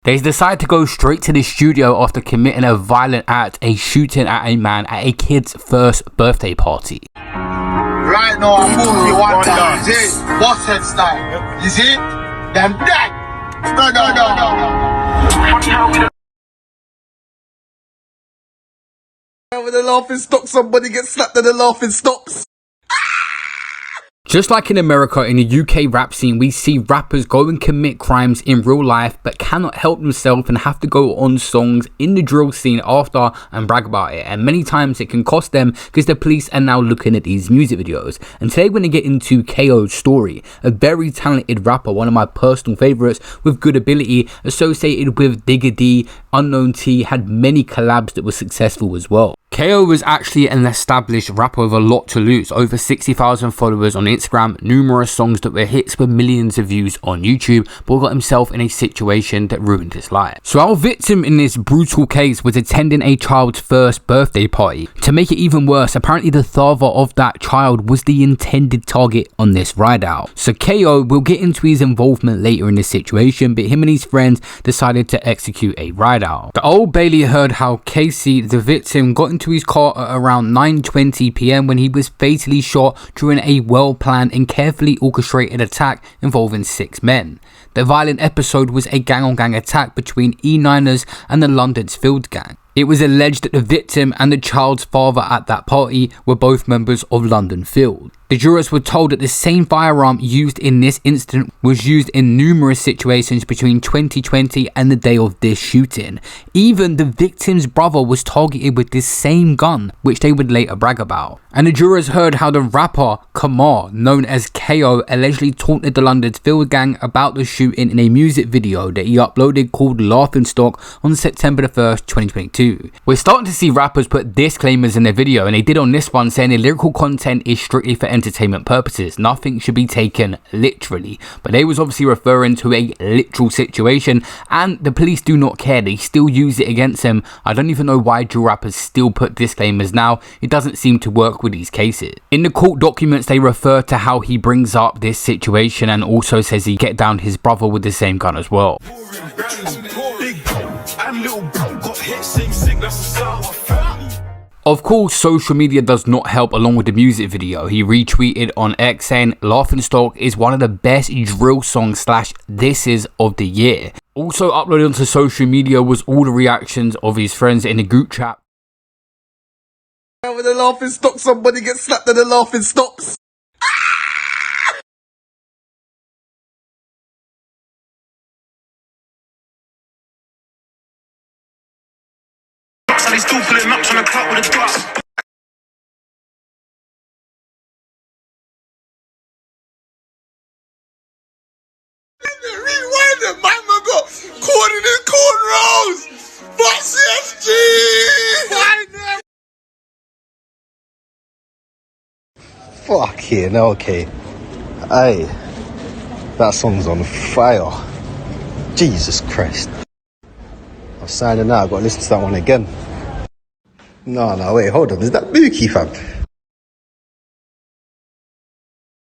They decide to go straight to the studio after committing a violent act, a shooting at a man at a kid's first birthday party. Right now, I'm moving one time. You see? Boss head style. You see? Them dead. No. When the laughing stops, somebody gets slapped and the laughing stops. Just like in America, in the UK rap scene, we see rappers go and commit crimes in real life but cannot help themselves and have to go on songs in the drill scene after and brag about it. And many times it can cost them because the police are now looking at these music videos. And today we're going to get into Kay-0's story, a very talented rapper, one of my personal favourites with good ability, associated with Digga D, Unknown T, had many collabs that were successful as well. Kay-0 was actually an established rapper with a lot to lose, over 60,000 followers on Instagram, numerous songs that were hits with millions of views on YouTube, but got himself in a situation that ruined his life. So our victim in this brutal case was attending a child's first birthday party. To make it even worse, apparently the father of that child was the intended target on this ride out. So Kay-0 will get into his involvement later in this situation, but him and his friends decided to execute a ride out. The Old Bailey heard how Casey, the victim, got into his car at around 9:20 p.m. when he was fatally shot during a well-planned and carefully orchestrated attack involving 6 men. The violent episode was a gang-on-gang attack between E9ers and the London's Field Gang. It was alleged that the victim and the child's father at that party were both members of London Field. The jurors were told that the same firearm used in this incident was used in numerous situations between 2020 and the day of this shooting. Even the victim's brother was targeted with this same gun, which they would later brag about. And the jurors heard how the rapper Kamar, known as Kay-0, allegedly taunted the London's Field Gang about the shooting in a music video that he uploaded called Laughing Stock on September the 1st, 2022. We're starting to see rappers put disclaimers in their video, and they did on this one, saying the lyrical content is strictly for entertainment purposes. Nothing should be taken literally. But they was obviously referring to a literal situation, and the police do not care. They still use it against them. I don't even know why drill rappers still put disclaimers now. It doesn't seem to work with these cases. In the court documents, they refer to how he brings up this situation and also says he get down his brother with the same gun as well. Of course, social media does not help along with the music video. He retweeted on X saying Laughing Stock is one of the best drill songs / this is of the year. Also uploaded onto social media was all the reactions of his friends in the group chat. When the laughing stops, somebody gets slapped and the laughing stops. And he's still pulling up, trying to cut with a dust. Rewind it, man, I got caught in the cornrows. Fuck CSG. Wind them. Fucking okay. Hey, that song's on fire. Jesus Christ. I'm signing out, I've got to listen to that one again. No, wait, hold on. Is that Mookie, fam?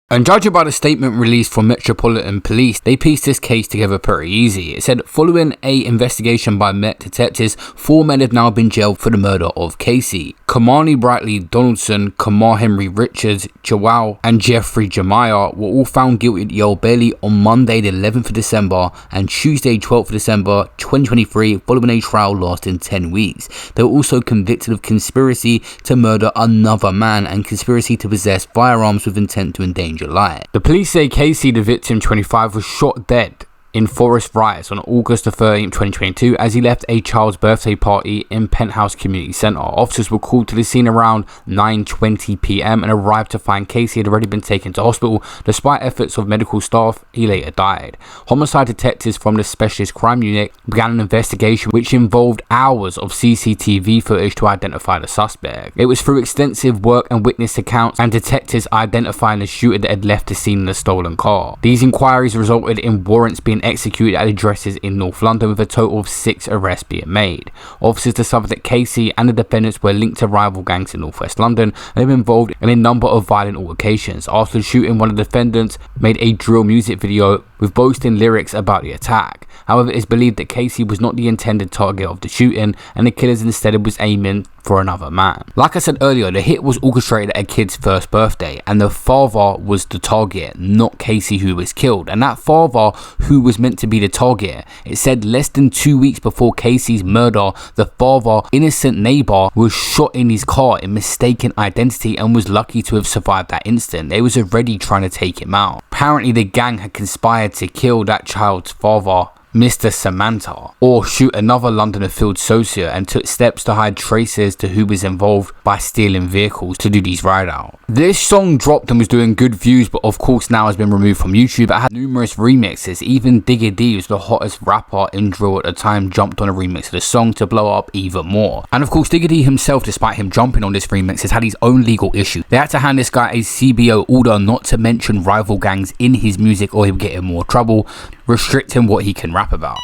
And judging by the statement released from Metropolitan Police, they pieced this case together pretty easy. It said, following a investigation by Met detectives, 4 men have now been jailed for the murder of Casey. Kamani Brightly Donaldson, Kamar Henry Richards, Joao and Jeffrey Jemiah were all found guilty at Old Bailey on Monday the 11th of December and Tuesday 12th of December 2023 following a trial lasting 10 weeks. They were also convicted of conspiracy to murder another man and conspiracy to possess firearms with intent to endanger life. The police say Casey, the victim 25, was shot dead in Forest Riots on August 13, 2022 as he left a child's birthday party in Penthouse Community Centre. Officers were called to the scene around 9:20 p.m. and arrived to find Casey had already been taken to hospital. Despite efforts of medical staff, he later died. Homicide detectives from the Specialist Crime Unit began an investigation which involved hours of CCTV footage to identify the suspect. It was through extensive work and witness accounts and detectives identifying the shooter that had left the scene in the stolen car. These inquiries resulted in warrants being executed at addresses in North London, with a total of 6 arrests being made. Officers discovered that Casey and the defendants were linked to rival gangs in North West London and have been involved in a number of violent altercations. After the shooting, one of the defendants made a drill music video with boasting lyrics about the attack. However, it's believed that Casey was not the intended target of the shooting, and the killers instead was aiming for another man. Like I said earlier, the hit was orchestrated at a kid's first birthday, and the father was the target, not Casey, who was killed. And that father who was meant to be the target, it said less than 2 weeks before Casey's murder, the father, innocent neighbor, was shot in his car in mistaken identity and was lucky to have survived that instant. They was already trying to take him out. Apparently the gang had conspired to kill that child's father, Mr. Samantha, or shoot another Londoner field associate, and took steps to hide traces to who was involved by stealing vehicles to do these ride out. This song dropped and was doing good views, but of course now has been removed from YouTube. It had numerous remixes. Even Digga D, who's the hottest rapper in drill at the time, jumped on a remix of the song to blow up even more. And of course Digga D himself, despite him jumping on this remix, has had his own legal issue. They had to hand this guy a CBO order not to mention rival gangs in his music or he'll get in more trouble, restricting what he can rap about.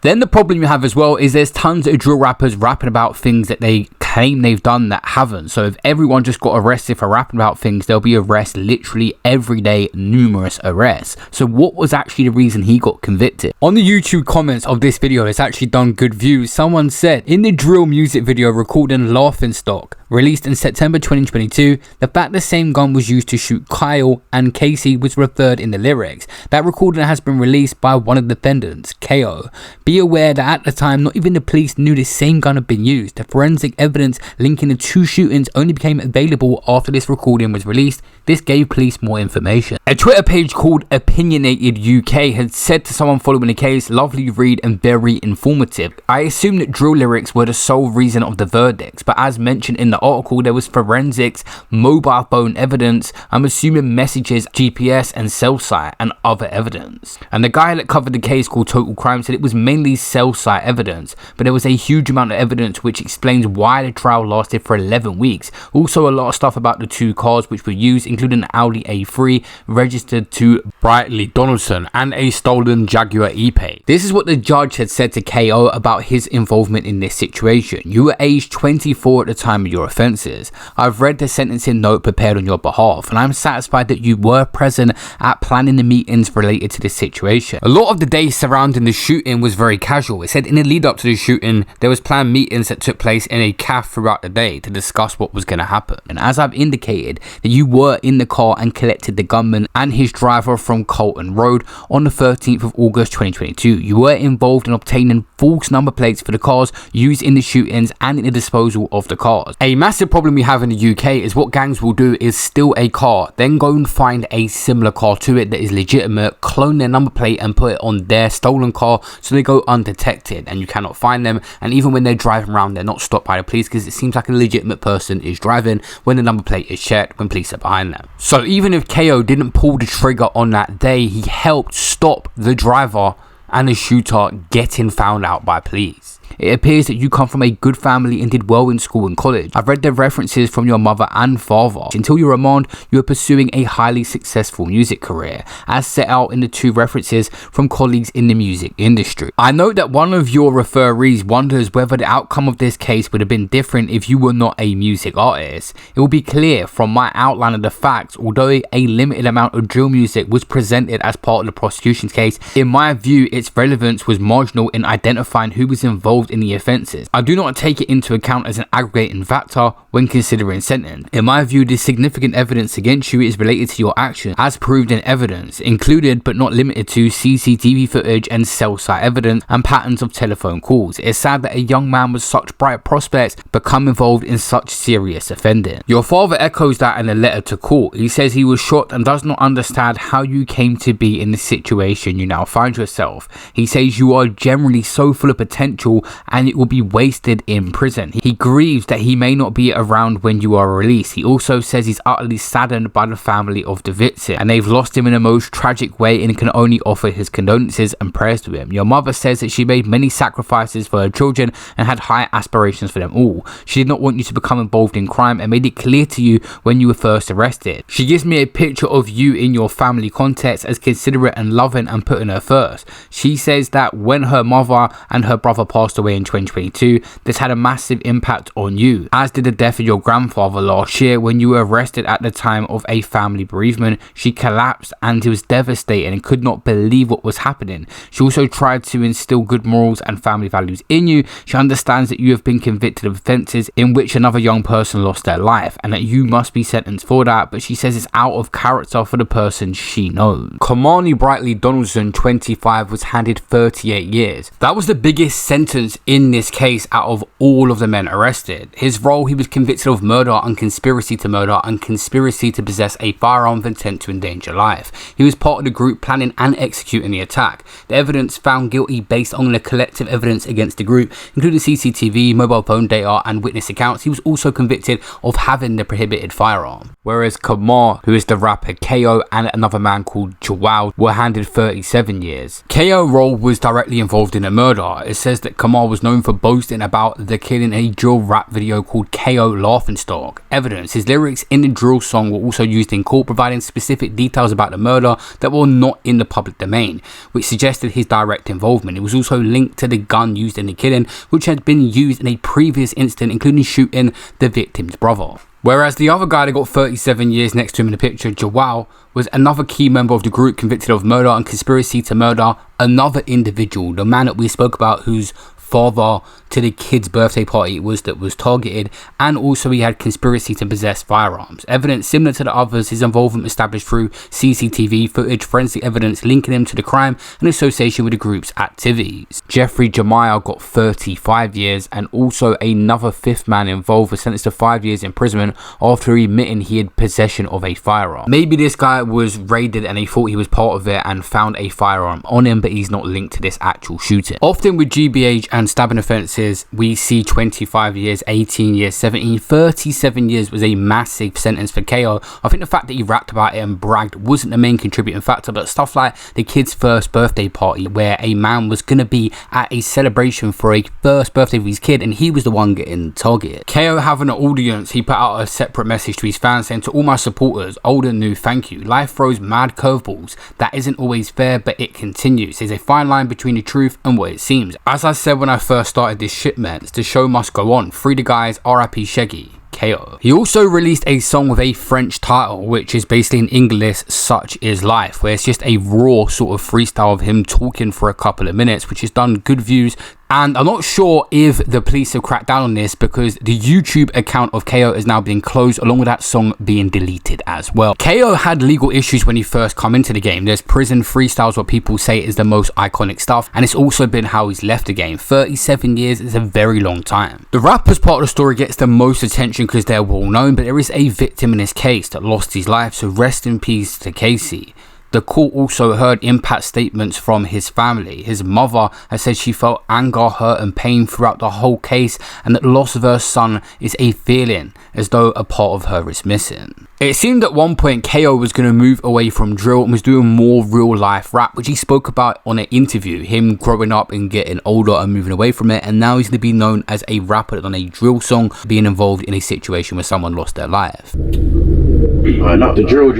Then the problem you have as well is there's tons of drill rappers rapping about things that they claim they've done that haven't. So if everyone just got arrested for rapping about things, there'll be arrests literally every day, numerous arrests. So what was actually the reason he got convicted? On the YouTube comments of this video, it's actually done good views. Someone said, in the drill music video recording Laughing Stock, released in September 2022, the fact the same gun was used to shoot Kyle and Casey was referred in the lyrics. That recording has been released by one of the defendants, Kay-0. Be aware that at the time, not even the police knew the same gun had been used. The forensic evidence linking the two shootings only became available after this recording was released. This gave police more information. A Twitter page called Opinionated UK had said to someone following the case, lovely read and very informative. I assume that drill lyrics were the sole reason of the verdicts, but as mentioned in the article, there was forensics, mobile phone evidence, I'm assuming messages, GPS and cell site and other evidence. And the guy that covered the case called Total Crime said it was mainly cell site evidence, but there was a huge amount of evidence which explains why the trial lasted for 11 weeks. Also a lot of stuff about the two cars which were used, including an Audi A3 registered to Brightly Donaldson and a stolen Jaguar E-Pace. This is what the judge had said to Kay-0 about his involvement in this situation. You were aged 24 at the time of your offences. I've read the sentencing note prepared on your behalf, and I'm satisfied that you were present at planning the meetings related to this situation. A lot of the day surrounding the shooting was very casual. It said in the lead up to the shooting, there was planned meetings that took place in a cafe throughout the day to discuss what was going to happen. And as I've indicated, that you were in the car and collected the gunman and his driver from Colton Road on the 13th of August 2022. You were involved in obtaining false number plates for the cars used in the shootings and in the disposal of the cars. A massive problem we have in the UK is what gangs will do is steal a car, then go and find a similar car to it that is legitimate, clone their number plate and put it on their stolen car so they go undetected and you cannot find them. And even when they're driving around, they're not stopped by the police because it seems like a legitimate person is driving when the number plate is checked when police are behind them. So even if Kay-0 didn't pull the trigger on that day, he helped stop the driver and the shooter getting found out by police. It appears that you come from a good family and did well in school and college. I've read the references from your mother and father. Until your remand, you are pursuing a highly successful music career, as set out in the two references from colleagues in the music industry. I know that one of your referees wonders whether the outcome of this case would have been different if you were not a music artist. It will be clear from my outline of the facts, although a limited amount of drill music was presented as part of the prosecution's case, in my view, its relevance was marginal in identifying who was involved in the offences. I do not take it into account as an aggregating factor when considering sentence. In my view, the significant evidence against you is related to your actions as proved in evidence, included but not limited to CCTV footage and cell site evidence and patterns of telephone calls. It's sad that a young man with such bright prospects become involved in such serious offending. Your father echoes that in a letter to court. He says he was shocked and does not understand how you came to be in the situation you now find yourself. He says you are generally so full of potential and it will be wasted in prison. He grieves that he may not be around when you are released. He also says he's utterly saddened by the family of the victim and they've lost him in the most tragic way and can only offer his condolences and prayers to him. Your mother says that she made many sacrifices for her children and had high aspirations for them all. She did not want you to become involved in crime and made it clear to you when you were first arrested. She gives me a picture of you in your family context as considerate and loving and putting her first. She says that when her mother and her brother passed away away in 2022, this had a massive impact on you, as did the death of your grandfather last year when you were arrested at the time of a family bereavement. She collapsed and he was devastated and could not believe what was happening. She also tried to instill good morals and family values in you. She understands that you have been convicted of offences in which another young person lost their life and that you must be sentenced for that, but she says it's out of character for the person she knows. Kamani Brightly Donaldson, 25, was handed 38 years. That was the biggest sentence in this case out of all of the men arrested. His role, he was convicted of murder and conspiracy to murder and conspiracy to possess a firearm with intent to endanger life. He was part of the group planning and executing the attack. The evidence found guilty based on the collective evidence against the group, including CCTV, mobile phone data and witness accounts. He was also convicted of having the prohibited firearm. Whereas Kamar, who is the rapper Kay-0, and another man called Joao were handed 37 years. Kay-0's role was directly involved in the murder. It says that Kamar was known for boasting about the killing in a drill rap video called Kay-0 Laughing Stock. Evidence, his lyrics in the drill song were also used in court, providing specific details about the murder that were not in the public domain, which suggested his direct involvement. It was also linked to the gun used in the killing, which had been used in a previous incident, including shooting the victim's brother. Whereas the other guy that got 37 years next to him in the picture, Joao, was another key member of the group convicted of murder and conspiracy to murder another individual, the man that we spoke about whose father to the kid's birthday party was targeted, and also he had conspiracy to possess firearms. Evidence similar to the others, his involvement established through CCTV footage, forensic evidence linking him to the crime and association with the group's activities. Jeffrey Jemiah got 35 years, and also another fifth man involved was sentenced to 5 years imprisonment after admitting he had possession of a firearm. Maybe this guy was raided and he thought he was part of it and found a firearm on him, but he's not linked to this actual shooting. Often with GBH and stabbing offences, we see 25 years, 18 years, 17, 37 years was a massive sentence for Kay-0. I think the fact that he rapped about it and bragged wasn't the main contributing factor, but stuff like the kid's first birthday party where a man was going to be at a celebration for a first birthday of his kid and he was the one getting targeted. Kay-0 having an audience, he put out a separate message to his fans saying, "To all my supporters, old and new, thank you. Life throws mad curveballs. That isn't always fair, but it continues. There's a fine line between the truth and what it seems. As I said when I first started this shipment, the show must go on. Free the guys, RIP Shaggy." Kay-0. He also released a song with a French title, which is basically in English, "Such is Life," where it's just a raw sort of freestyle of him talking for a couple of minutes, which has done good views. And I'm not sure if the police have cracked down on this because the YouTube account of Kay-0 is now being closed, along with that song being deleted as well. Kay-0 had legal issues when he first come into the game. There's prison freestyles where people say is the most iconic stuff, and it's also been how he's left the game. 37 years is a very long time. The rapper's part of the story gets the most attention because they're well known, but there is a victim in this case that lost his life, so rest in peace to Casey. The court also heard impact statements from his family. His mother has said she felt anger, hurt and pain throughout the whole case, and that the loss of her son is a feeling as though a part of her is missing. It seemed at one point Kay-0 was going to move away from drill and was doing more real life rap, which he spoke about on an interview, him growing up and getting older and moving away from it, and now he's going to be known as a rapper on a drill song, being involved in a situation where someone lost their life. Not the drill.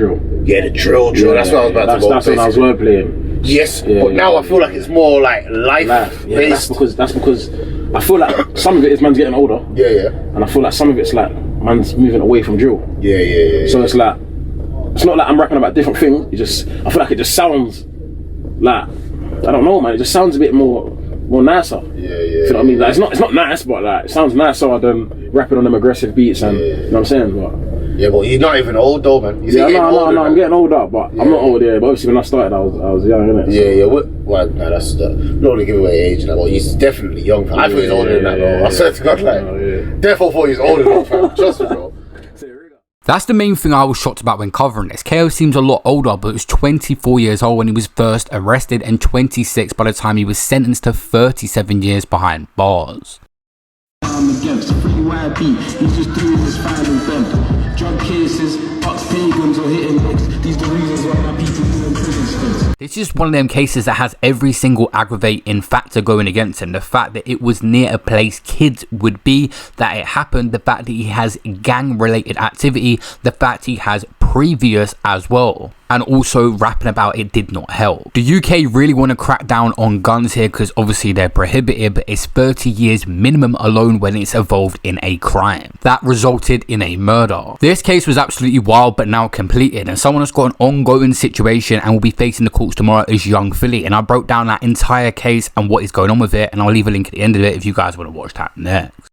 Yeah, the drill. Yeah, that's what I was about to go. That's when I was wordplaying. Yes, Yeah, but now I feel like it's more like life Yeah, based. that's because I feel like some of it is man's getting older. Yeah. And I feel like some of it's like man's moving away from drill. Yeah. So it's like, it's not like I'm rapping about different things. I feel like it just sounds like, I don't know, man. It just sounds a bit more nicer. Yeah. You know what I mean? Like, it's not nice, but like it sounds nicer than rapping on them aggressive beats and you know what I'm saying. But you're not even old though, man. No, I'm getting older, but I'm not old. Yeah, but obviously when I started, I was young, innit? Yeah. Well, no, that's not to give away age. Like, well, he's definitely young. I thought he's older than that, bro. I swear to God, like, therefore thought he's older than that. Trust me, bro. That's the main thing I was shocked about when covering this. Kay-0 seems a lot older, but he was 24 years old when he was first arrested and 26 by the time he was sentenced to 37 years behind bars. I'm against free YB, he's just doing his final bend. Drug cases, pagans or hitting licks. These the reasons why my people doing prison stints. This is one of them cases that has every single aggravating factor going against him. The fact that it was near a place kids would be, that it happened, the fact that he has gang related activity, the fact he has previous as well. And also rapping about it did not help. The UK really want to crack down on guns here because obviously they're prohibited, but it's 30 years minimum alone when it's evolved in a crime. That resulted in a murder. This case was absolutely wild but now completed, and someone that's got an ongoing situation and will be facing the courts tomorrow is Young Philly. And I broke down that entire case and what is going on with it, and I'll leave a link at the end of it if you guys want to watch that next.